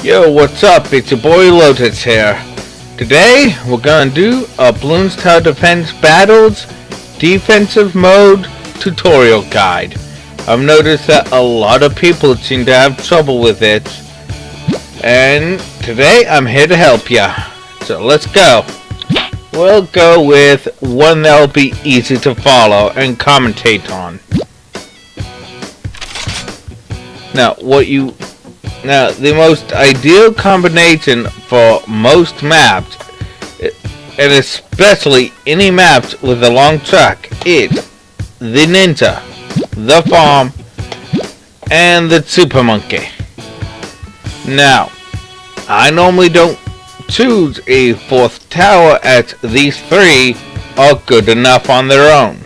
Yo, what's up? It's your boy Lotus here. Today, we're gonna do a Bloon Tower Defense Battles Defensive Mode Tutorial Guide. I've noticed that a lot of people seem to have trouble with it. And today, I'm here to help ya. So let's go. We'll go with one that'll be easy to follow and commentate on. Now, the most ideal combination for most maps, and especially any maps with a long track, is the Ninja, the Farm, and the Super Monkey. Now, I normally don't choose a fourth tower, as these three are good enough on their own.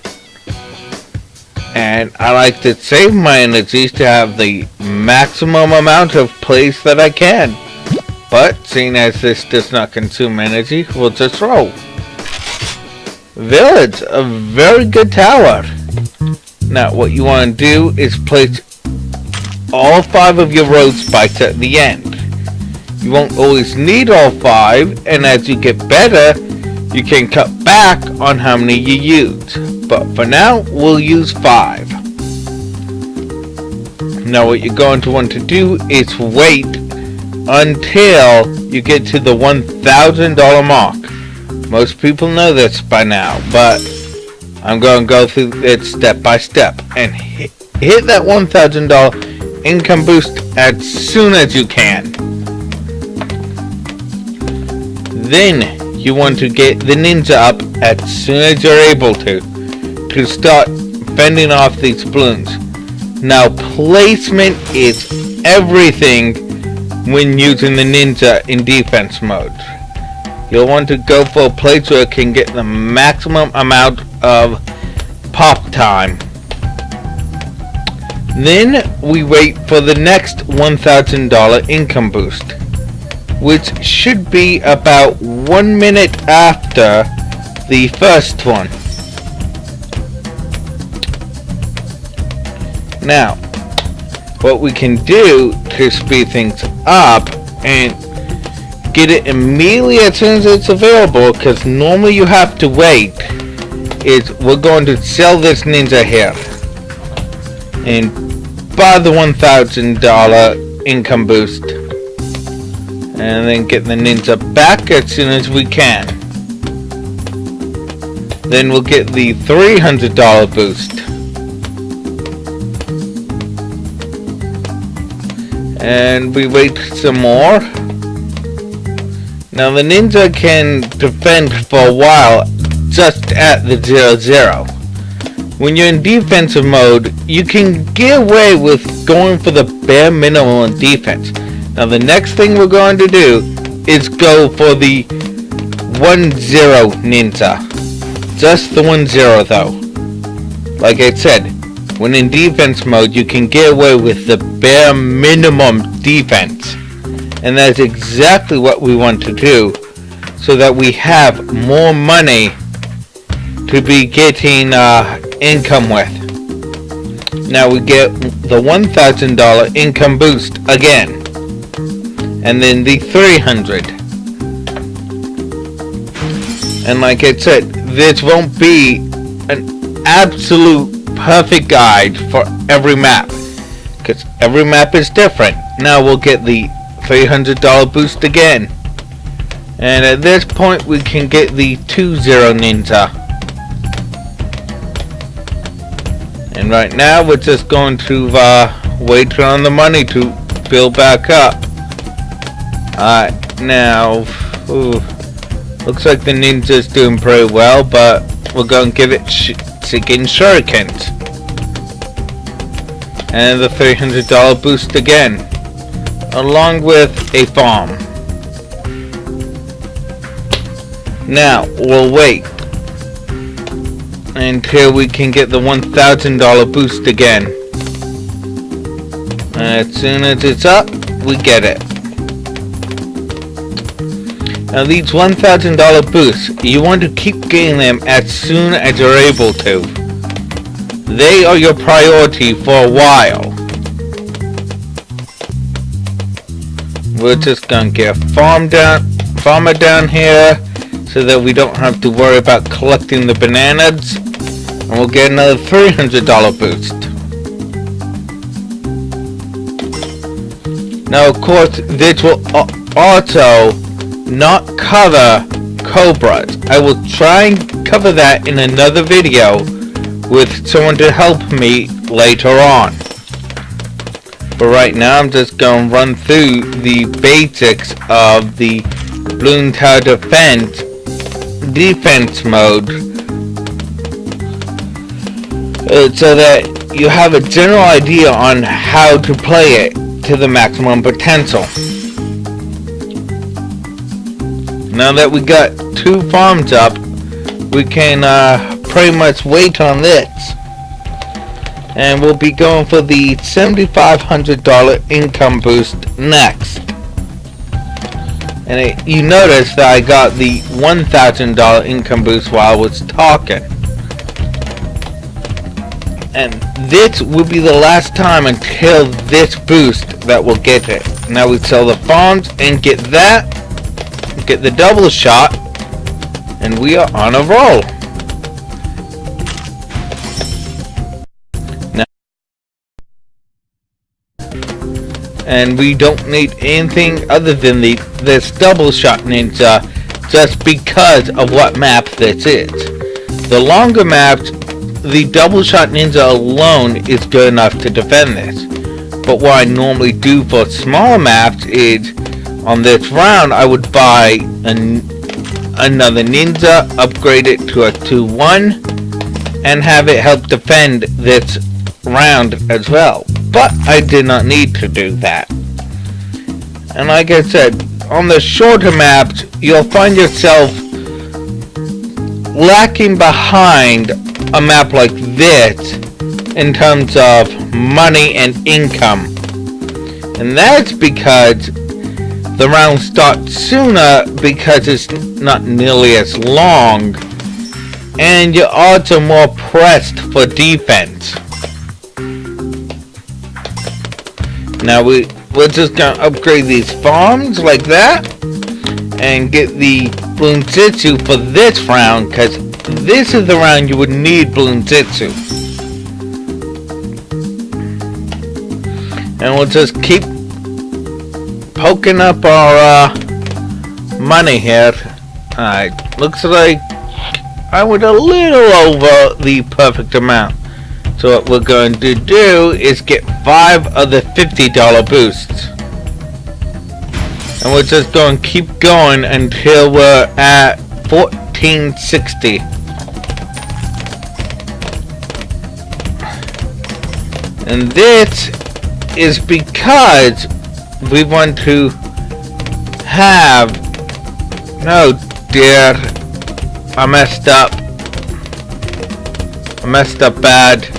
And I like to save my energies to have the maximum amount of plays that I can. But seeing as this does not consume energy, we'll just roll. Village, a very good tower. Now what you want to do is place all 5 of your road spikes at the end. You won't always need all 5, and as you get better, you can cut back on how many you use. But for now, we'll use 5. Now what you're going to want to do is wait until you get to the $1,000 mark. Most people know this by now, but I'm going to go through it step by step. And hit that $1,000 income boost as soon as you can. Then you want to get the Ninja up as soon as you're able to start fending off these balloons. Now placement is everything when using the Ninja in defense mode. You'll want to go for a place where it can get the maximum amount of pop time. Then we wait for the next $1,000 income boost, which should be about 1 minute after the first one. Now, what we can do to speed things up and get it immediately as soon as it's available, because normally you have to wait, is we're going to sell this Ninja here and buy the $1,000 income boost, and then get the Ninja back as soon as we can. Then we'll get the $300 boost. And we wait some more. Now the Ninja can defend for a while just at the 0-0. When you're in defensive mode, you can get away with going for the bare minimum in defense. Now the next thing we're going to do is go for the 1-0 Ninja. Just the 1-0 though. Like I said, when in defense mode, you can get away with the bare minimum defense. And that's exactly what we want to do, so that we have more money to be getting income with. Now we get the $1,000 income boost again, and then the 300. And like I said, this won't be an absolute perfect guide for every map, because every map is different. Now we'll get the $300 boost again, and at this point we can get the 2-0 Ninja. And right now we're just going to wait on the money to build back up. Now looks like the Ninja's doing pretty well, but we're going to give it Chicken Shurikens. And the $300 boost again, along with a farm. Now we'll wait until we can get the $1,000 boost again. As soon as it's up, we get it. Now these $1,000 boosts, you want to keep getting them as soon as you're able to. They are your priority for a while. we're just gonna get a farmer down here so that we don't have to worry about collecting the bananas, and we'll get another $300 boost. Now, of course, this will also not cover cobras. I will try and cover that in another video with someone to help me later on. But right now, I'm just going to run through the basics of the Bloon Tower Defense mode so that you have a general idea on how to play it to the maximum potential. Now that we got 2 farms up, we can pretty much wait on this. And we'll be going for the $7,500 income boost next. And you notice that I got the $1,000 income boost while I was talking. And this will be the last time until this boost that we'll get it. Now we sell the farms and get that, get the double shot, and we are on a roll. And we don't need anything other than this double shot ninja, just because of what map this is. The longer maps, the double shot ninja alone is good enough to defend this. But what I normally do for smaller maps is, on this round, I would buy another ninja, upgrade it to a 2-1, and have it help defend this round as well. But I did not need to do that. And like I said, on the shorter maps, you'll find yourself lacking behind a map like this in terms of money and income. And that's because the rounds start sooner because it's not nearly as long, and you're also more pressed for defense. Now we're just gonna upgrade these farms like that and get the Bloon Jitsu for this round, because this is the round you would need Bloon Jitsu. And we'll just keep poking up our money here. Alright, looks like I went a little over the perfect amount. So what we're going to do is get 5 of the $50 boosts. And we're just going to keep going until we're at 1460. And this is because we want to have... Oh dear. I messed up. I messed up bad.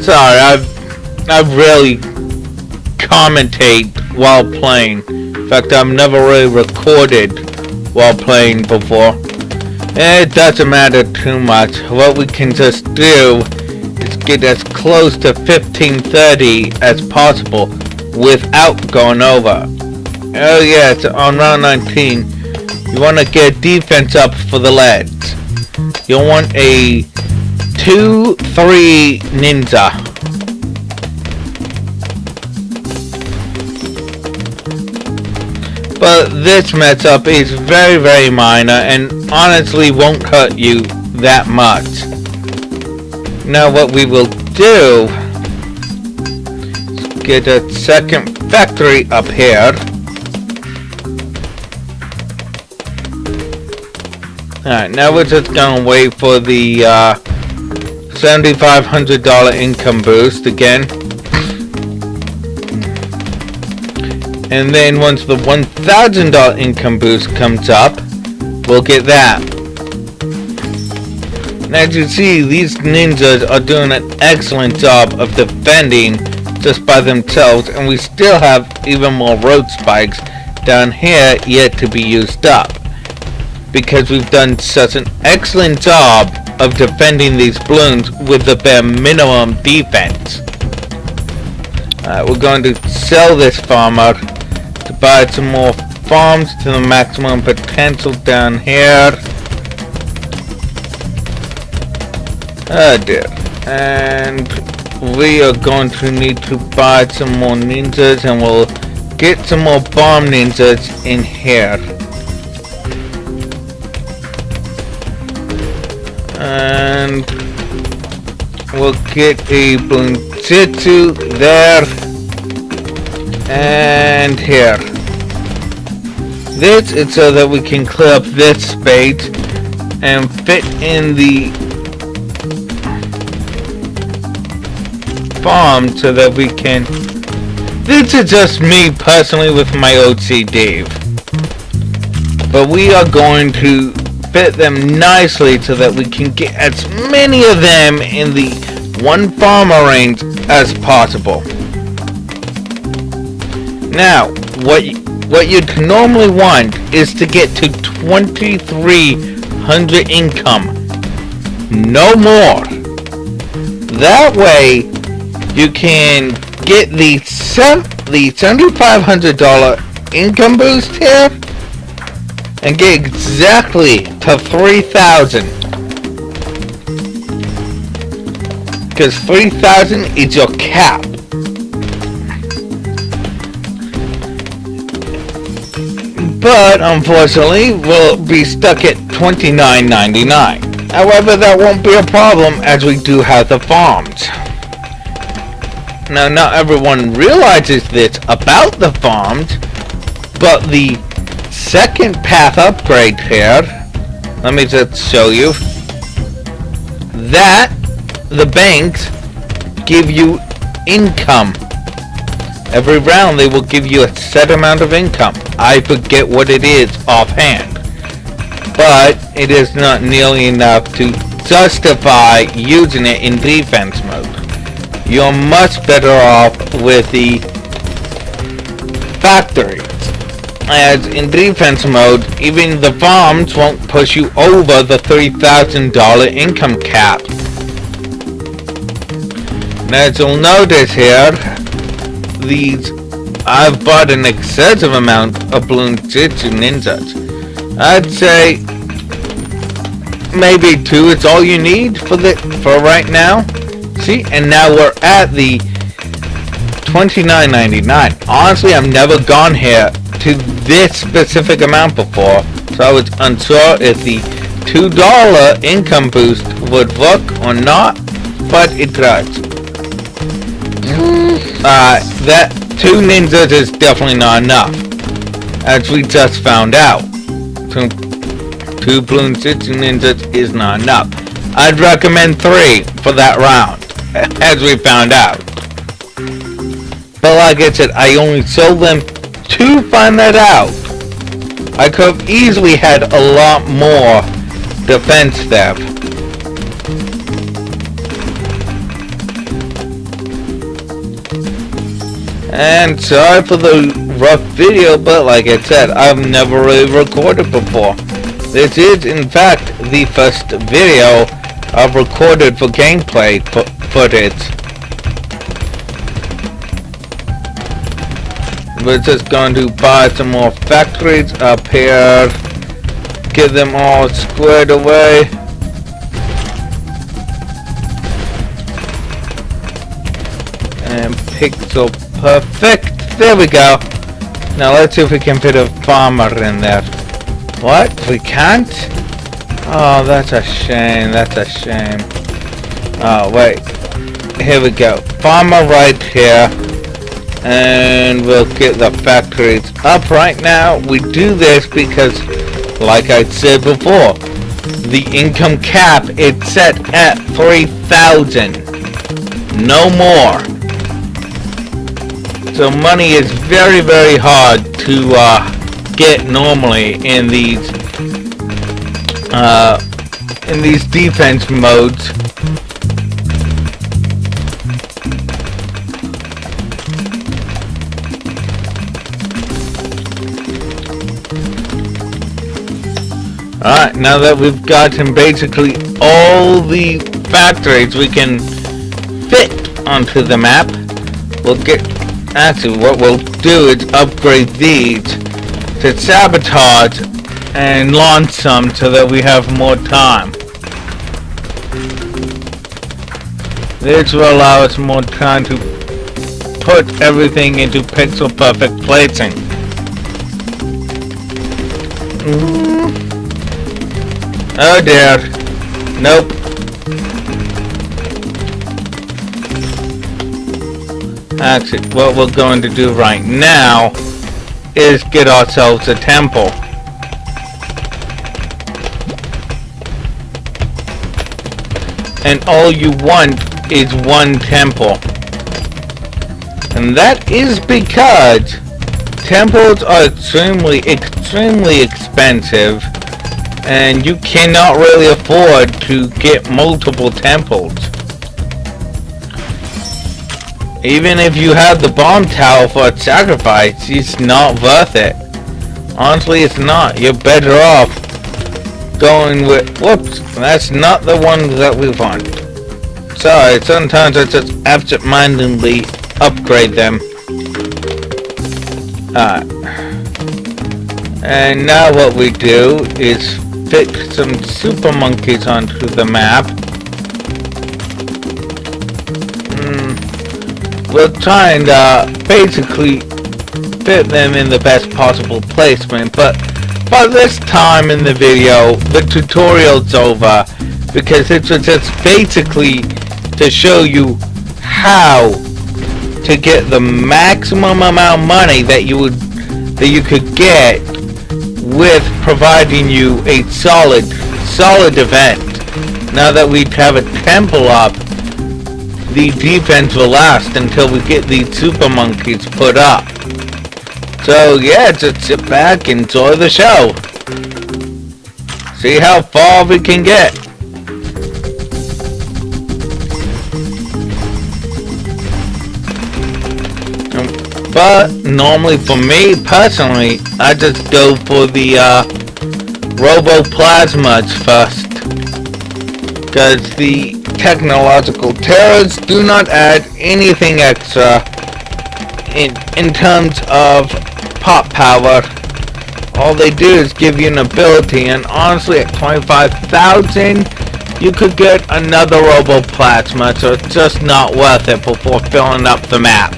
Sorry, I really commentate while playing. In fact, I've never really recorded while playing before. It doesn't matter too much. What we can just do is get as close to 1530 as possible without going over. Oh yes, on round 19, you want to get defense up for the leads. You'll want a 2-3 ninja. But this mess up is very, very minor and honestly won't hurt you that much. Now what we will do is get a second factory up here. Alright, now we're just gonna wait for the $7,500 income boost again. And then once the $1,000 income boost comes up, we'll get that. And as you see, these ninjas are doing an excellent job of defending just by themselves, and we still have even more road spikes down here yet to be used up, because we've done such an excellent job of defending these balloons with the bare minimum defense. We're going to sell this farmer to buy some more farms to the maximum potential down here. Oh dear. And we are going to need to buy some more ninjas, and we'll get some more bomb ninjas in here. And we'll get a Bloon Jitsu there and here. This is so that we can clear up this space and fit in the farm so that we can... This is just me personally with my OCD. But we are going to fit them nicely so that we can get as many of them in the one farmer range as possible. Now, what you'd normally want is to get to 2,300 income. No more. That way, you can get the $7,500 income boost here and get exactly to 3,000. Because 3,000 is your cap. But unfortunately, we'll be stuck at $29.99. However, that won't be a problem as we do have the farms. Now, not everyone realizes this about the farms, but the second path upgrade here, let me just show you, that the banks give you income. Every round they will give you a set amount of income. I forget what it is offhand, but it is not nearly enough to justify using it in defense mode. You're much better off with the factories, as in defense mode, even the farms won't push you over the $3,000 income cap. And as you'll notice here, I've bought an excessive amount of Bloon Jitsu ninjas. I'd say maybe 2 is all you need for right now. See, and now we're at the $29.99. Honestly, I've never gone here to this specific amount before, so I was unsure if the $2 income boost would work or not, but it does. That 2 ninjas is definitely not enough, as we just found out. 2 Bloon Tower ninjas is not enough. I'd recommend 3 for that round, as we found out. But like I said, I only sold them to find that out. I could have easily had a lot more defense there. And sorry for the rough video, but like I said, I've never really recorded before. This is in fact the first video I've recorded for gameplay footage. We're just going to buy some more factories up here, get them all squared away. And pixel perfect. There we go. Now let's see if we can fit a farmer in there. What? We can't? Oh, that's a shame. That's a shame. Oh, wait. Here we go. Farmer right here. And we'll get the factories up right now. We do this because, like I said before, the income cap is set at 3,000. No more. So money is very, very hard to get normally in these defense modes. Alright, now that we've gotten basically all the factories we can fit onto the map, we'll get Actually, what we'll do is upgrade these to sabotage and launch some so that we have more time. This will allow us more time to put everything into pixel perfect placing. Oh dear. Nope. Actually, what we're going to do right now is get ourselves a temple. And all you want is one temple. And that is because temples are extremely expensive, and you cannot really afford to get multiple temples. Even if you have the bomb tower for a sacrifice, it's not worth it. Honestly, it's not. You're better off going with... Whoops, that's not the one that we want. Sorry, sometimes I just absent-mindedly upgrade them. And now what we do is fit some super monkeys onto the map. We'll try and basically fit them in the best possible placement, but by this time in the video, the tutorial's over, because it was just basically to show you how to get the maximum amount of money that you could get with providing you a solid event. Now that we have a temple up, the defense will last until we get these super monkeys put up. So yeah, just sit back, enjoy the show. See how far we can get. But normally for me personally, I just go for the Roboplasmas first, because the technological terrors do not add anything extra in terms of pop power. All they do is give you an ability, and honestly at 25,000 you could get another Roboplasma, so it's just not worth it before filling up the map.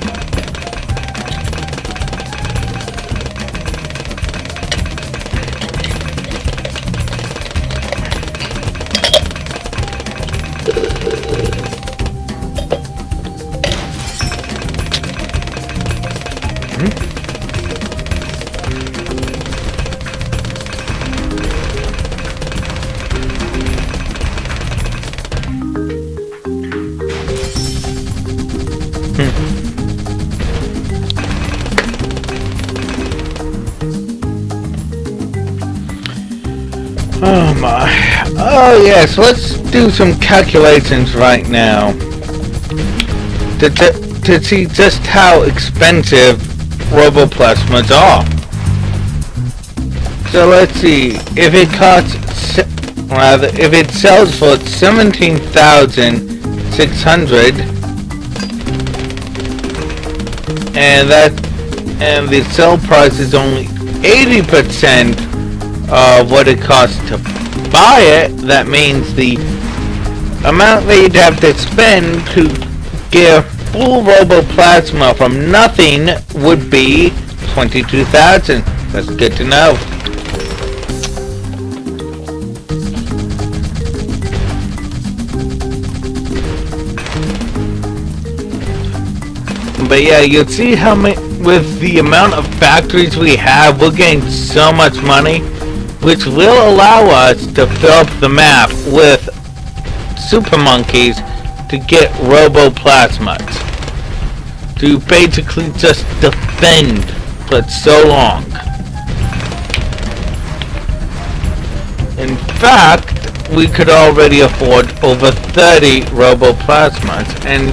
Oh my. Oh yes, let's do some calculations right now to see just how expensive Roboplasmas are. So let's see, if it costs, rather, if it sells for 17,600, and the sell price is only 80% of what it costs to buy it, that means the amount that you'd have to spend to get a full Roboplasma from nothing would be 22,000. That's good to know. But yeah, you'll see how many, with the amount of factories we have, we're getting so much money, which will allow us to fill up the map with super monkeys to get Roboplasmas, to basically just defend for so long. In fact, we could already afford over 30 Roboplasmas, and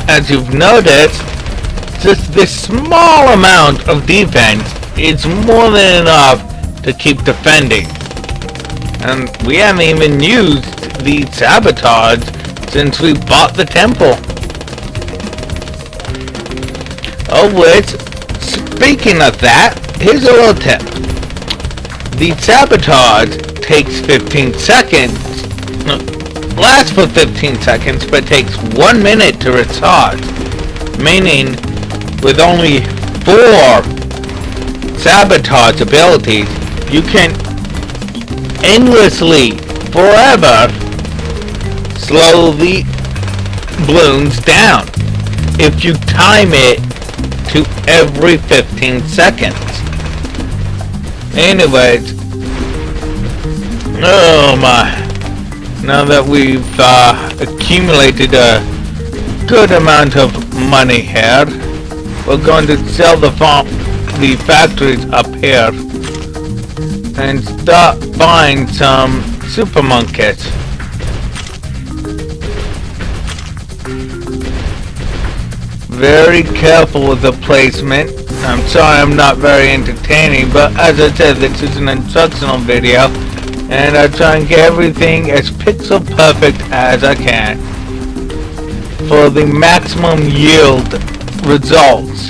as you've noticed, just this small amount of defense is more than enough to keep defending. And we haven't even used the sabotage since we bought the temple. Oh, which, speaking of that, here's a little tip. The sabotage takes 15 seconds, lasts for 15 seconds, but takes 1 minute to recharge. Meaning, with only 4 sabotage abilities, you can endlessly, forever, slow the balloons down if you time it to every 15 seconds. Anyways, oh my, now that we've accumulated a good amount of money here, we're going to sell the factories up here and start buying some super monkeys. Very careful with the placement. I'm sorry I'm not very entertaining, but as I said, this is an instructional video, and I try and get everything as pixel perfect as I can for the maximum yield results.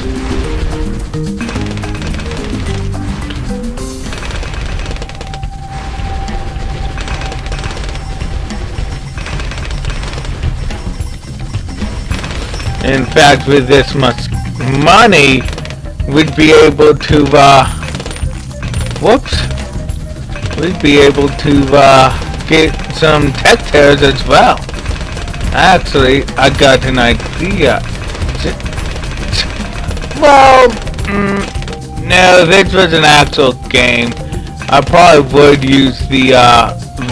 In fact, with this much money, we'd be able to, we'd be able to, get some tech tears as well. Actually, I got an idea. Well, no, this was an actual game. I probably would use the,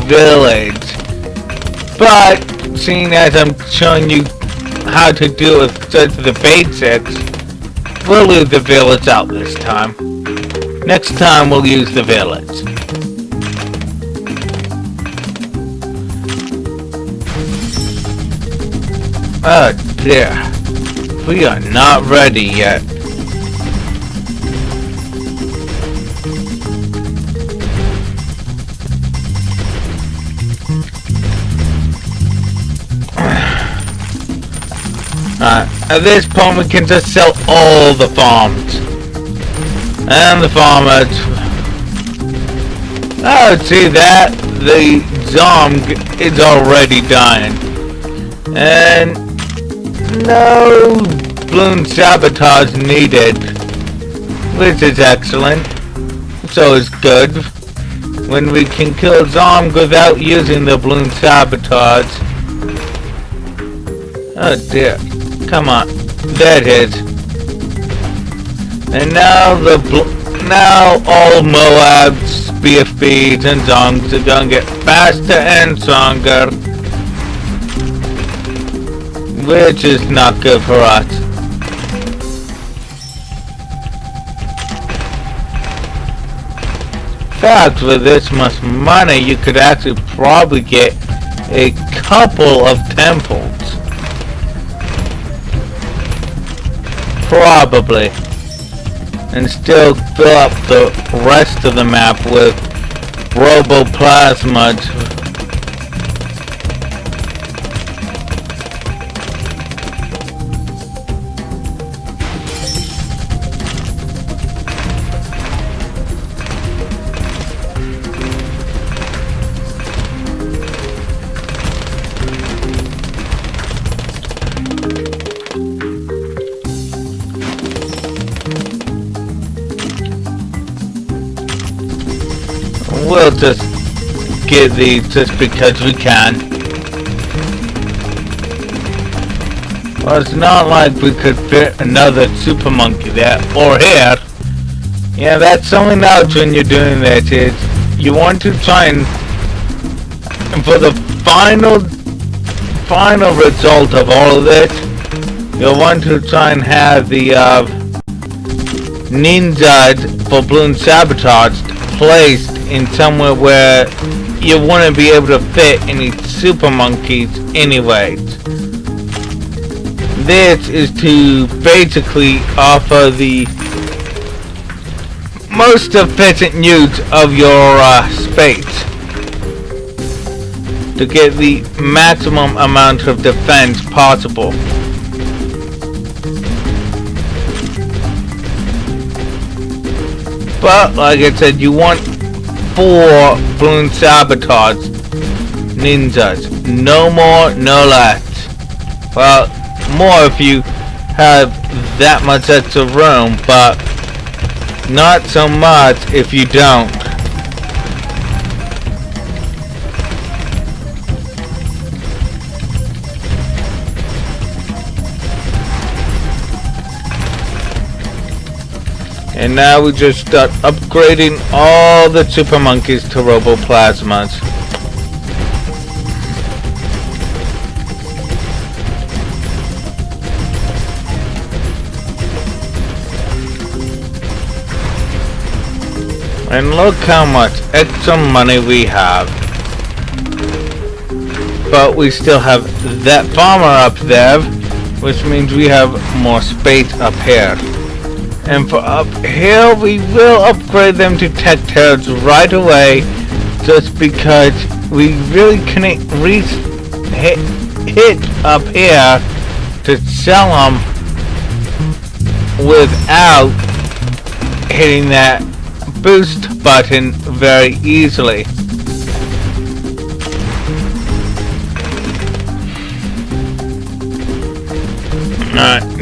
village. But, seeing as I'm showing you how to do it with the basics, we'll leave the village out this time. Next time we'll use the village. Oh dear, we are not ready yet. At this point we can just sell all the farms. And the farmers. Oh, see that? The zombie is already dying. And no balloon sabotage needed. Which is excellent. So it's good. When we can kill a zombie without using the balloon sabotage. Oh dear. Come on, there it is. And now now all Moabs, BFBs, and Zongs are gonna get faster and stronger, which is not good for us. In fact, with this much money, you could actually probably get a couple of temples. Probably. And still fill up the rest of the map with roboplasmas. We'll just get these just because we can. Well, it's not like we could fit another super monkey there or here. Yeah, that's something else when you're doing this is you want to try and for the final result of all of this, you'll want to try and have the ninjas for balloon sabotage placed in somewhere where you wouldn't be able to fit any super monkeys anyways. This is to basically offer the most efficient use of your space to get the maximum amount of defense possible. But like I said, you want 4 Bloon Sabotage ninjas. No more, no less. Well, more if you have that much extra room, but not so much if you don't. And now we just start upgrading all the super monkeys to roboplasmas. And look how much extra money we have. But we still have that farmer up there, which means we have more space up here. And for up here, we will upgrade them to tech turrets right away, just because we really couldn't hit up here to sell them without hitting that boost button very easily.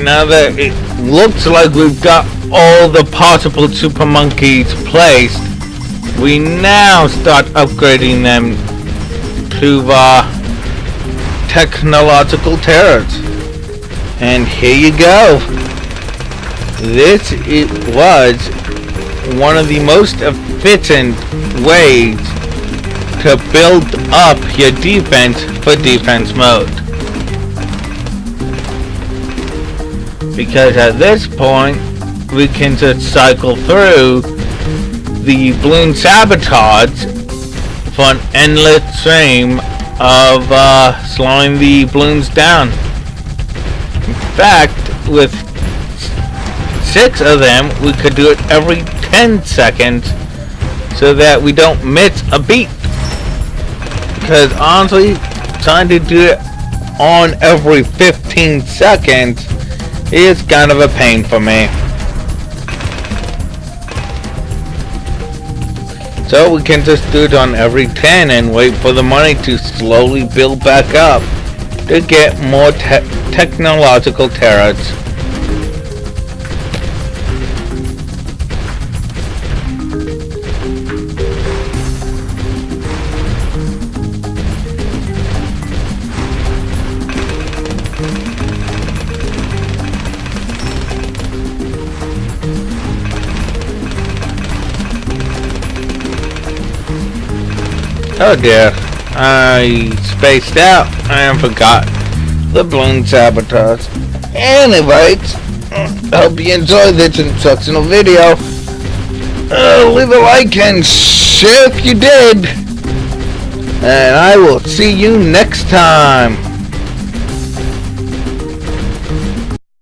Now that it looks like we've got all the possible super monkeys placed, we now start upgrading them to technological turrets. And here you go. This was one of the most efficient ways to build up your defense for defense mode. Because at this point, we can just cycle through the Bloon Sabotage for an endless stream of slowing the balloons down. In fact, with 6 of them, we could do it every 10 seconds so that we don't miss a beat. Because honestly, trying to do it on every 15 seconds is kind of a pain for me. So we can just do it on every 10 and wait for the money to slowly build back up to get more technological turrets. Oh dear, I spaced out and forgot the Bloon Sabotage. Anyways, hope you enjoyed this instructional video. Leave a like and share if you did. And I will see you next time.